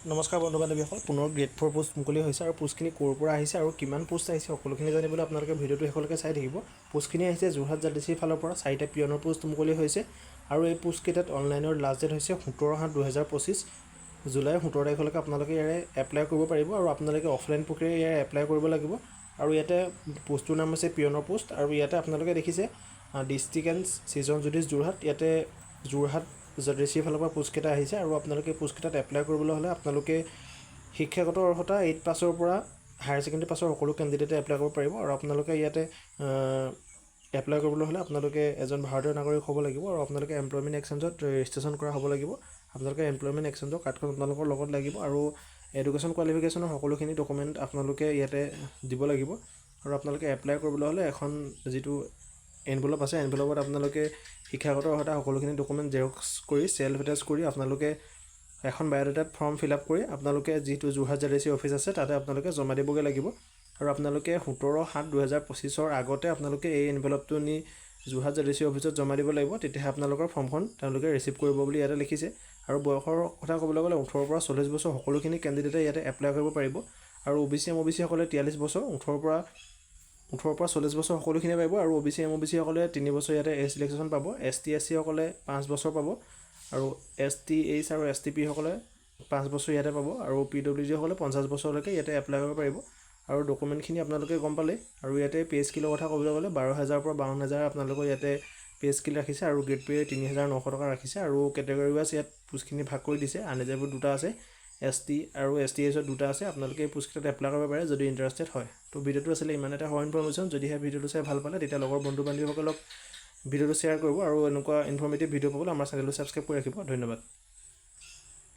নমস্কাৰ বন্ধু বান্ধৱীসকল, পুনৰ গ্ৰেড 4 পোষ্ট মুকলি হৈছে আৰু পোষ্টখিনি ক'ৰ পৰা আহিছে আৰু কিমান পোষ্ট আহিছে সকলোখিনি জানিবলৈ আপোনালোকে ভিডিঅ'টো শেষলৈকে চাই থাকিব। পোষ্টখিনি আহিছে যোৰহাট জাডিচিৰ ফালৰ পৰা 4টা পিয়নৰ পোষ্ট মুকলি হৈছে আৰু এই পোষ্টকেইটাত অনলাইনৰ লাষ্ট ডেট হৈছে 17/7/2025 জুলাই 17 তাৰিখলৈকে আপোনালোকে ইয়াৰে এপ্লাই কৰিব পাৰিব আৰু আপোনালোকে অফলাইন প্ৰক্ৰিয়াৰে ইয়াৰে এপ্লাই কৰিব লাগিব। আৰু ইয়াতে পোষ্টটোৰ নাম হৈছে পিয়নৰ পোষ্ট আৰু ইয়াতে আপোনালোকে দেখিছে ডিষ্ট্ৰিক্ট এণ্ড ছিজন জুডিচ যোৰহাট, ইয়াতে যোৰহাট জাডিচিৰ ফালৰ পৰা পোষ্টকেইটা আহিছে আৰু আপোনালোকে পোষ্টকেইটাত এপ্লাই কৰিবলৈ হ'লে আপোনালোকে শিক্ষাগত অৰ্হতা 8 পাছৰ পৰা হায়াৰ ছেকেণ্ডেৰী পাছৰ সকলো কেণ্ডিডেটে এপ্লাই কৰিব পাৰিব। আৰু আপোনালোকে ইয়াতে এপ্লাই কৰিবলৈ হ'লে আপোনালোকে এজন ভাৰতীয় নাগৰিক হ'ব লাগিব আৰু আপোনালোকে এমপ্লয়মেণ্ট এক্সচেঞ্জত ৰেজিষ্ট্ৰেশ্যন কৰা হ'ব লাগিব। আপোনালোকে এমপ্লয়মেণ্ট এক্সচেঞ্জৰ কাৰ্ডখন আপোনালোকৰ লগত লাগিব আৰু এডুকেশ্যন কোৱালিফিকেশ্যনৰ সকলোখিনি ডকুমেণ্ট আপোনালোকে ইয়াতে দিব লাগিব। আৰু আপোনালোকে এপ্লাই কৰিবলৈ হ'লে এখন যিটো এনভেলপ আছে, এনভেলপত আপোনালোকে শিক্ষাগত অৰ্হতা সকলোখিনি ডকুমেণ্ট জেৰক্স কৰি চেল্ফ এটেচ কৰি আপোনালোকে এখন বায়'ডাটাত ফৰ্ম ফিল আপ কৰি আপোনালোকে যিটো যোৰহাট জাডিচি অফিচ আছে তাতে আপোনালোকে জমা দিবগৈ লাগিব। আৰু আপোনালোকে 17/7/2025 আগতে আপোনালোকে এই এনভেলপটো নি যোৰহাট জাডিচি অফিচত জমা দিব লাগিব, তেতিয়াহে আপোনালোকৰ ফৰ্মখন তেওঁলোকে ৰিচিভ কৰিব বুলি ইয়াতে লিখিছে। আৰু বয়সৰ কথা ক'বলৈ গ'লে 18 পৰা 40 বছৰ সকলোখিনি কেণ্ডিডেটে ইয়াতে এপ্লাই কৰিব পাৰিব। আৰু OBC MOBC সকলে 43 বছৰ, 18 পৰা 40 বছৰ সকলোখিনি পাৰিব। আৰু OBC MOBC সকলে 3 বছৰ ইয়াতে এজ ৰিলেক্সেশ্যন পাব। ST SC সকলে 5 বছৰ পাব আৰু STH আৰু STP সকলে 5 বছৰ ইয়াতে পাব আৰু PWD সকলে 50 বছৰলৈকে ইয়াতে এপ্লাই কৰিব পাৰিব। আৰু ডকুমেণ্টখিনি আপোনালোকে গম পালে। আৰু ইয়াতে পে স্কিলৰ কথা ক'বলৈ গ'লে 12,000 পৰা 52,000 আপোনালোকৰ ইয়াতে পে স্কিল ৰাখিছে আৰু গ্ৰেড পে 3,900 টকা ৰাখিছে। আৰু কেটেগৰী ৱাইজ ইয়াত পোষ্টখিনি ভাগ কৰি দিছে। আনএজেবল 2টা আছে, ST আৰু STHত 2টা আছে। আপোনালোকে এই পোষ্টকেইটাত এপ্লাই কৰিব পাৰে যদি ইণ্টাৰেষ্টেড হয়। তো ভিডিঅ'টো আছিলে ইমান এটা হয় ইনফৰমেশ্যন। যদিহে ভিডিঅ'টো চাই ভাল পালে তেতিয়া লগৰ বন্ধু বান্ধৱীসকলক ভিডিঅ'টো শ্বেয়াৰ কৰিব আৰু এনেকুৱা ইনফৰ্মেটিভ ভিডিঅ' পাবলৈ আমাৰ চেনেলটো ছাবস্ক্ৰাইব কৰি ৰাখিব। ধন্যবাদ।